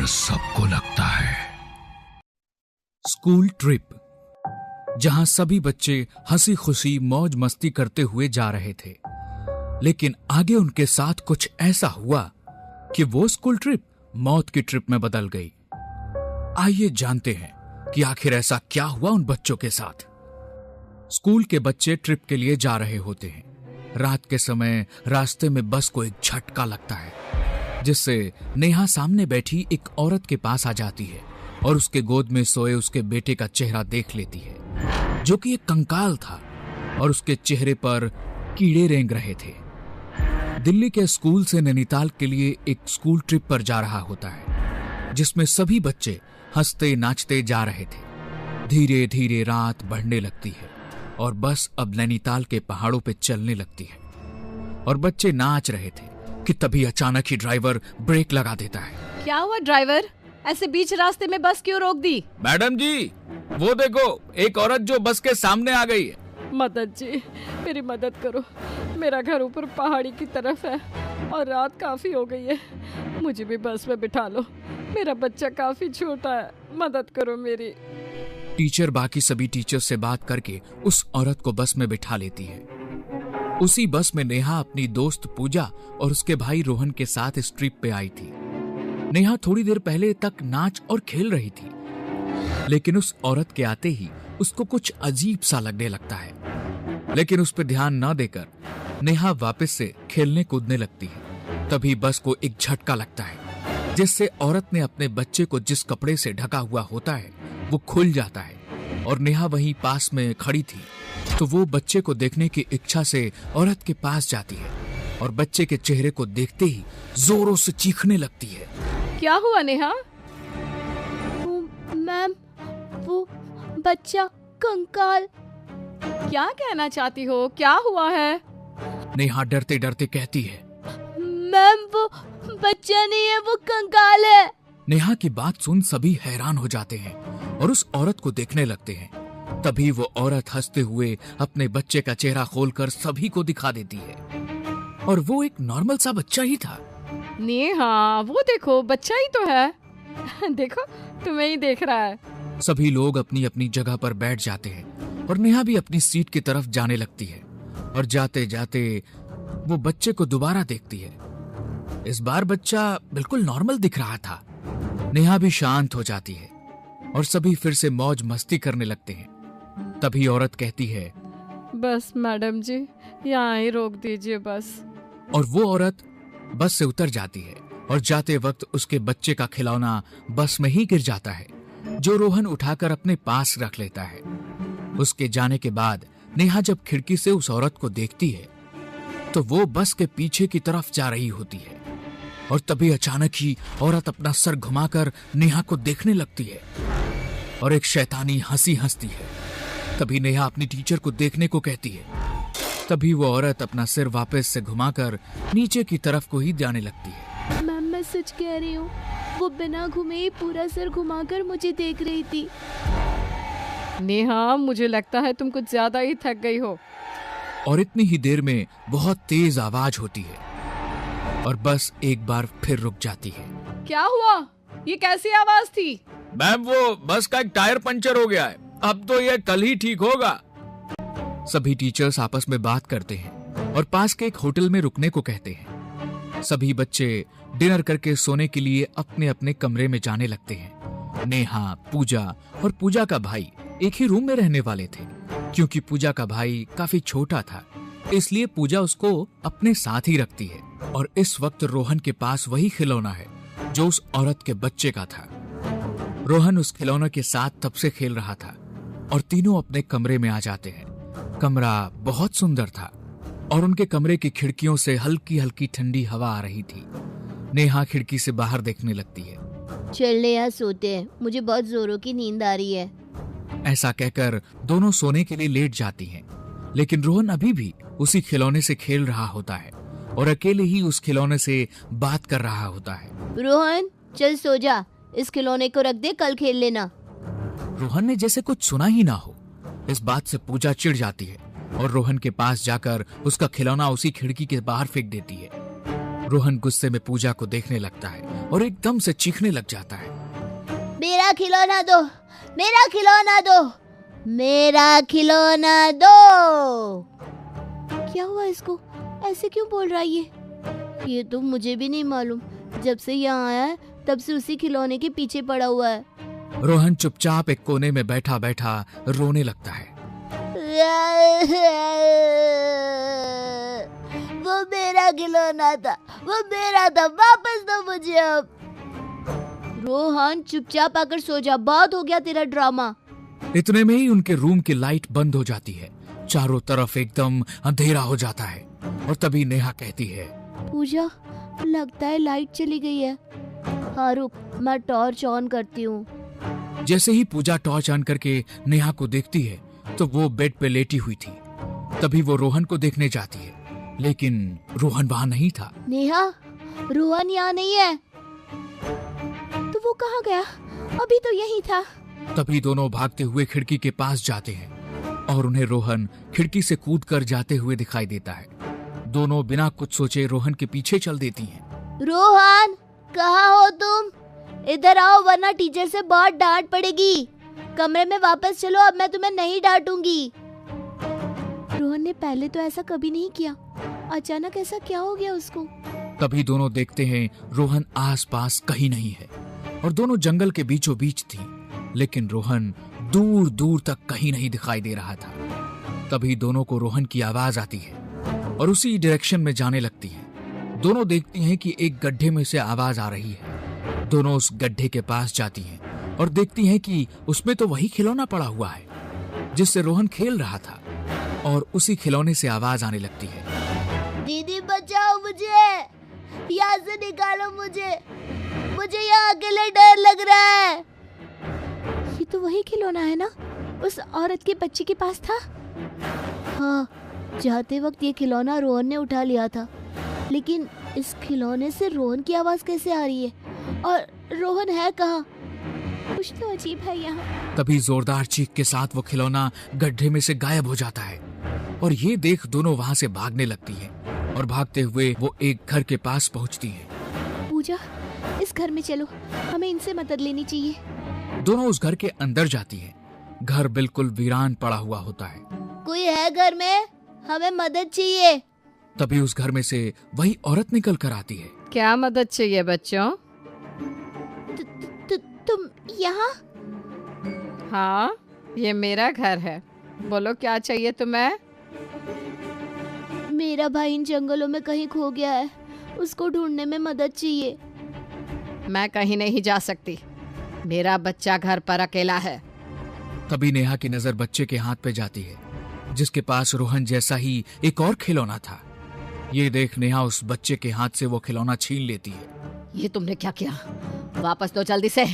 डर सबको लगता है। स्कूल ट्रिप, जहां सभी बच्चे हंसी खुशी मौज मस्ती करते हुए जा रहे थे, लेकिन आगे उनके साथ कुछ ऐसा हुआ कि वो स्कूल ट्रिप मौत की ट्रिप में बदल गई। आइए जानते हैं कि आखिर ऐसा क्या हुआ उन बच्चों के साथ। स्कूल के बच्चे ट्रिप के लिए जा रहे होते हैं। रात के समय रास्ते में बस को एक झटका लगता है, जिससे नेहा सामने बैठी एक औरत के पास आ जाती है और उसके गोद में सोए उसके बेटे का चेहरा देख लेती है, जो कि एक कंकाल था और उसके चेहरे पर कीड़े रेंग रहे थे। दिल्ली के स्कूल से नैनीताल के लिए एक स्कूल ट्रिप पर जा रहा होता है, जिसमें सभी बच्चे हंसते नाचते जा रहे थे। धीरे धीरे रात बढ़ने लगती है और बस अब नैनीताल के पहाड़ों पे चलने लगती है और बच्चे नाच रहे थे कि तभी अचानक ही ड्राइवर ब्रेक लगा देता है। क्या हुआ ड्राइवर, ऐसे बीच रास्ते में बस क्यों रोक दी? मैडम जी, वो देखो एक औरत जो बस के सामने आ गई है। मदद जी, मेरी मदद करो। मेरा घर ऊपर पहाड़ी की तरफ है और रात काफी हो गई है। मुझे भी बस में बिठा लो, मेरा बच्चा काफी छोटा है, मदद करो मेरी। टीचर बाकी सभी टीचर्स से बात करके उस औरत को बस में बिठा लेती है। उसी बस में नेहा अपनी दोस्त पूजा और उसके भाई रोहन के साथ इस ट्रिप पे आई थी। नेहा थोड़ी देर पहले तक नाच और खेल रही थी, लेकिन उस औरत के आते ही उसको कुछ अजीब सा लगने लगता है। लेकिन उस पर ध्यान न देकर नेहा वापस से खेलने कूदने लगती है। तभी बस को एक झटका लगता है, जिससे औरत ने अपने बच्चे को जिस कपड़े से ढका हुआ होता है वो खुल जाता है और नेहा वहीं पास में खड़ी थी, तो वो बच्चे को देखने की इच्छा से औरत के पास जाती है और बच्चे के चेहरे को देखते ही जोरों से चीखने लगती है। क्या हुआ नेहा? मैम, वो बच्चा कंकाल। क्या कहना चाहती हो, क्या हुआ है? नेहा डरते डरते कहती है, मैम वो बच्चा नहीं है, वो कंकाल है। नेहा की बात सुन सभी हैरान हो जाते हैं और उस औरत को देखने लगते हैं। तभी वो औरत हंसते हुए अपने बच्चे का चेहरा खोलकर सभी को दिखा देती है और वो एक नॉर्मल सा बच्चा ही था। नेहा, वो देखो बच्चा ही तो है। देखो, तुम्हें ही देख रहा है। सभी लोग अपनी अपनी जगह पर बैठ जाते हैं और नेहा भी अपनी सीट की तरफ जाने लगती है और जाते जाते वो बच्चे को दोबारा देखती है। इस बार बच्चा बिल्कुल नॉर्मल दिख रहा था। नेहा भी शांत हो जाती है और सभी फिर से मौज मस्ती करने लगते हैं। तभी औरत कहती है, बस मैडम जी, यहाँ ही रोक दीजिए बस। और वो औरत बस से उतर जाती है और जाते वक्त उसके बच्चे का खिलौना बस में ही गिर जाता है, जो रोहन उठाकर अपने पास रख लेता है। उसके जाने के बाद नेहा जब खिड़की से उस औरत को देखती है तो वो बस के पीछे की तरफ जा रही होती है और तभी अचानक ही औरत अपना सर घुमाकर नेहा को देखने लगती है और एक शैतानी हंसी हंसती है। तभी नेहा अपनी टीचर को देखने को कहती है। तभी वो औरत अपना सिर वापस से घुमाकर नीचे की तरफ को ही जाने लगती है। मैम, मैं सच कह रही हूँ, वो बिना घुमे ही पूरा सर घुमाकर मुझे देख रही थी। नेहा, मुझे लगता है तुम कुछ ज्यादा ही थक गई हो। और इतनी ही देर में बहुत तेज आवाज होती है और बस एक बार फिर रुक जाती है। क्या हुआ? ये कैसी आवाज थी? मैम, वो बस का एक टायर पंचर हो गया है, अब तो ये कल ही ठीक होगा। सभी टीचर्स आपस में बात करते हैं और पास के एक होटल में रुकने को कहते हैं। सभी बच्चे डिनर करके सोने के लिए अपने अपने कमरे में जाने लगते हैं। नेहा, पूजा और पूजा का भाई एक ही रूम में रहने वाले थे, क्योंकि पूजा का भाई काफी छोटा था, इसलिए पूजा उसको अपने साथ ही रखती है। और इस वक्त रोहन के पास वही खिलौना है जो उस औरत के बच्चे का था। रोहन उस खिलौने के साथ तब से खेल रहा था और तीनों अपने कमरे में आ जाते हैं। कमरा बहुत सुंदर था और उनके कमरे की खिड़कियों से हल्की हल्की ठंडी हवा आ रही थी। नेहा खिड़की से बाहर देखने लगती है। चल यहाँ सोते हैं, मुझे बहुत जोरों की नींद आ रही है। ऐसा कहकर दोनों सोने के लिए लेट जाती हैं, लेकिन रोहन अभी भी उसी खिलौने से खेल रहा होता है और अकेले ही उस खिलौने से बात कर रहा होता है। रोहन, चल सो जा, इस खिलौने को रख दे, कल खेल लेना। रोहन ने जैसे कुछ सुना ही ना हो। इस बात से पूजा चिढ़ जाती है और रोहन के पास जाकर उसका खिलौना उसी खिड़की के बाहर फेंक देती है। रोहन गुस्से में पूजा को देखने लगता है और एकदम से चीखने लग जाता है। मेरा खिलौना दो, मेरा खिलौना दो, मेरा खिलौना दो। क्या हुआ इसको? ऐसे क्यों बोल रहा है ये तो मुझे भी नहीं मालूम। जब से यहाँ आया है तब से उसी खिलौने के पीछे पड़ा हुआ है। रोहन चुपचाप एक कोने में बैठा बैठा रोने लगता है। वो मेरा खिलौना था, वो मेरा था, वापस दो मुझे अब। रोहन चुपचाप आकर सो जा, बहुत हो गया तेरा ड्रामा। इतने में ही उनके रूम की लाइट बंद हो जाती है। चारों तरफ एकदम अंधेरा हो जाता है और तभी नेहा कहती है, पूजा लगता है लाइट चली गई है। हाँ रुक, मैं टॉर्च ऑन करती हूँ। जैसे ही पूजा टॉर्च ऑन करके नेहा को देखती है तो वो बेड पे लेटी हुई थी। तभी वो रोहन को देखने जाती है, लेकिन रोहन वहाँ नहीं था। नेहा, रोहन यहाँ नहीं है। तो वो कहाँ गया? अभी तो यही था। तभी दोनों भागते हुए खिड़की के पास जाते हैं और उन्हें रोहन खिड़की से कूदकर जाते हुए दिखाई देता है। दोनों बिना कुछ सोचे रोहन के पीछे चल देती हैं। रोहन, कहाँ हो तुम? इधर आओ वरना टीचर से बहुत डांट पड़ेगी। कमरे में वापस चलो, अब मैं तुम्हें नहीं डांटूंगी। रोहन ने पहले तो ऐसा कभी नहीं किया, अचानक ऐसा क्या हो गया उसको? तभी दोनों देखते हैं रोहन आसपास कहीं नहीं है और दोनों जंगल के बीचों बीच थी, लेकिन रोहन दूर दूर तक कहीं नहीं दिखाई दे रहा था। तभी दोनों को रोहन की आवाज आती है और उसी डायरेक्शन में जाने लगती है। दोनों देखती हैं कि एक गड्ढे में से आवाज आ रही है। दोनों उस गड्ढे के पास जाती हैं और देखती हैं कि उसमें तो वही खिलौना पड़ा हुआ है जिससे रोहन खेल रहा था और उसी खिलौने से आवाज आने लगती है। दीदी बचाओ मुझे, यहाँ से निकालो मुझे यहाँ अकेले डर लग रहा है। ये तो वही खिलौना है ना, उस औरत के बच्चे के पास था। हाँ, जाते वक्त ये खिलौना रोहन ने उठा लिया था, लेकिन इस खिलौने से रोहन की आवाज कैसे आ रही है और रोहन है कहाँ? कुछ तो अजीब है यहाँ। तभी जोरदार चीख के साथ वो खिलौना गड्ढे में से गायब हो जाता है और ये देख दोनों वहाँ से भागने लगती है और भागते हुए वो एक घर के पास पहुँचती है। पूजा, इस घर में चलो, हमें इनसे मदद लेनी चाहिए। दोनों उस घर के अंदर जाती है। घर बिल्कुल वीरान पड़ा हुआ होता है। कोई है घर में? हमें मदद चाहिए। तभी उस घर में से वही औरत निकल कर आती है। क्या मदद चाहिए बच्चों? तुम यहाँ? हाँ, ये मेरा घर है। बोलो क्या चाहिए तुम्हें? मेरा भाई इन जंगलों में कहीं खो गया है, उसको ढूंढने में मदद चाहिए। मैं कहीं नहीं जा सकती, मेरा बच्चा घर पर अकेला है। तभी नेहा की नजर बच्चे के हाथ पे जाती है जिसके पास रोहन जैसा ही एक और खिलौना था। ये देख नेहा उस बच्चे के हाथ से वो खिलौना छीन लेती है। ये तुमने क्या किया? वापस दो जल्दी से,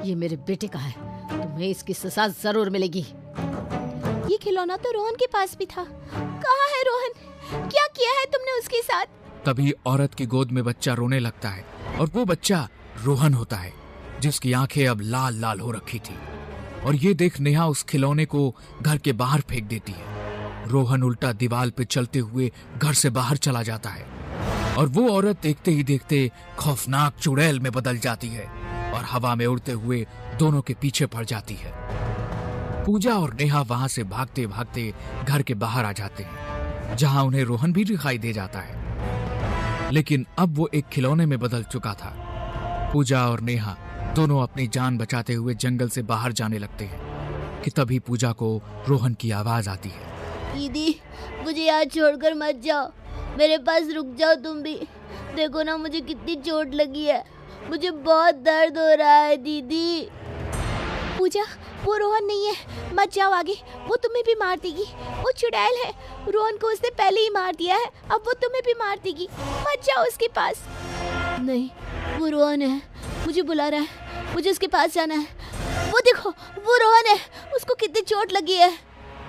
ये मेरे बेटे का है, तुम्हें इसकी सजा जरूर मिलेगी। ये खिलौना तो रोहन के पास भी था। कहाँ है रोहन? क्या किया है तुमने उसके साथ? तभी औरत की गोद में बच्चा रोने लगता है और वो बच्चा रोहन होता है जिसकी आंखें अब लाल लाल हो रखी थी। और ये देख नेहा उस खिलौने को घर के बाहर फेंक देती है। रोहन उल्टा दीवार पे चलते हुए घर से बाहर चला जाता है और वो औरत देखते ही देखते खौफनाक चुड़ैल में बदल जाती है और हवा में उड़ते हुए दोनों के पीछे पड़ जाती है। पूजा और नेहा वहां से भागते भागते घर के बाहर आ जाते हैं जहां उन्हें रोहन भी दिखाई दे जाता है, लेकिन अब वो एक खिलौने में बदल चुका था। पूजा और नेहा दोनों अपनी जान बचाते हुए जंगल से बाहर जाने लगते हैं कि तभी पूजा को रोहन की आवाज आती है। दीदी, मुझे यहाँ छोड़कर मत जाओ, मेरे पास रुक जाओ तुम भी। देखो ना मुझे कितनी चोट लगी है, मुझे बहुत दर्द हो रहा है दीदी। पूजा, वो रोहन नहीं है, मत जाओ आगे, वो तुम्हें भी मार देगी। वो चुड़ैल है, रोहन को उसने पहले ही मार दिया है, अब वो तुम्हें भी मार देगी। मत जाओ उसके पास। नहीं, वो रोहन है, मुझे बुला रहा है, मुझे उसके पास जाना है। वो देखो, वो रोहन है, उसको कितनी चोट लगी है।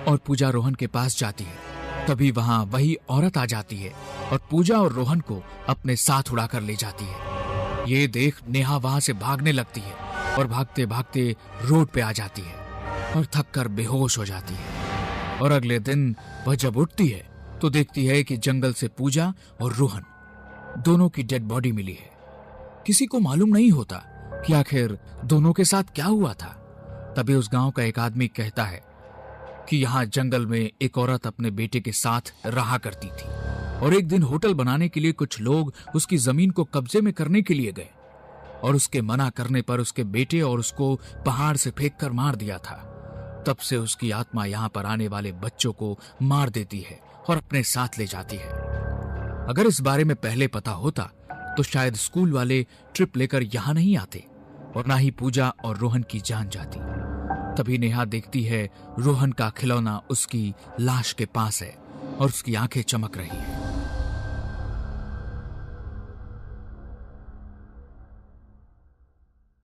और पूजा रोहन के पास जाती है। तभी वहां वही औरत आ जाती है और पूजा और रोहन को अपने साथ उड़ाकर ले जाती है। ये देख नेहा वहां से भागने लगती है और भागते भागते रोड पे आ जाती है और थक कर बेहोश हो जाती है। और अगले दिन वह जब उठती है तो देखती है कि जंगल से पूजा और रोहन दोनों की डेड बॉडी मिली है। किसी को मालूम नहीं होता कि आखिर दोनों के साथ क्या हुआ था। तभी उस गांव का एक आदमी कहता है कि यहाँ जंगल में एक औरत अपने बेटे के साथ रहा करती थी और एक दिन होटल बनाने के लिए कुछ लोग उसकी जमीन को कब्जे में करने के लिए गए और उसके मना करने पर उसके बेटे और उसको पहाड़ से फेंक कर मार दिया था। तब से उसकी आत्मा यहाँ पर आने वाले बच्चों को मार देती है और अपने साथ ले जाती है। अगर इस बारे में पहले पता होता तो शायद स्कूल वाले ट्रिप लेकर यहाँ नहीं आते और ना ही पूजा और रोहन की जान जाती। तभी नेहा देखती है रोहन का खिलौना उसकी लाश के पास है और उसकी आंखें चमक रही है।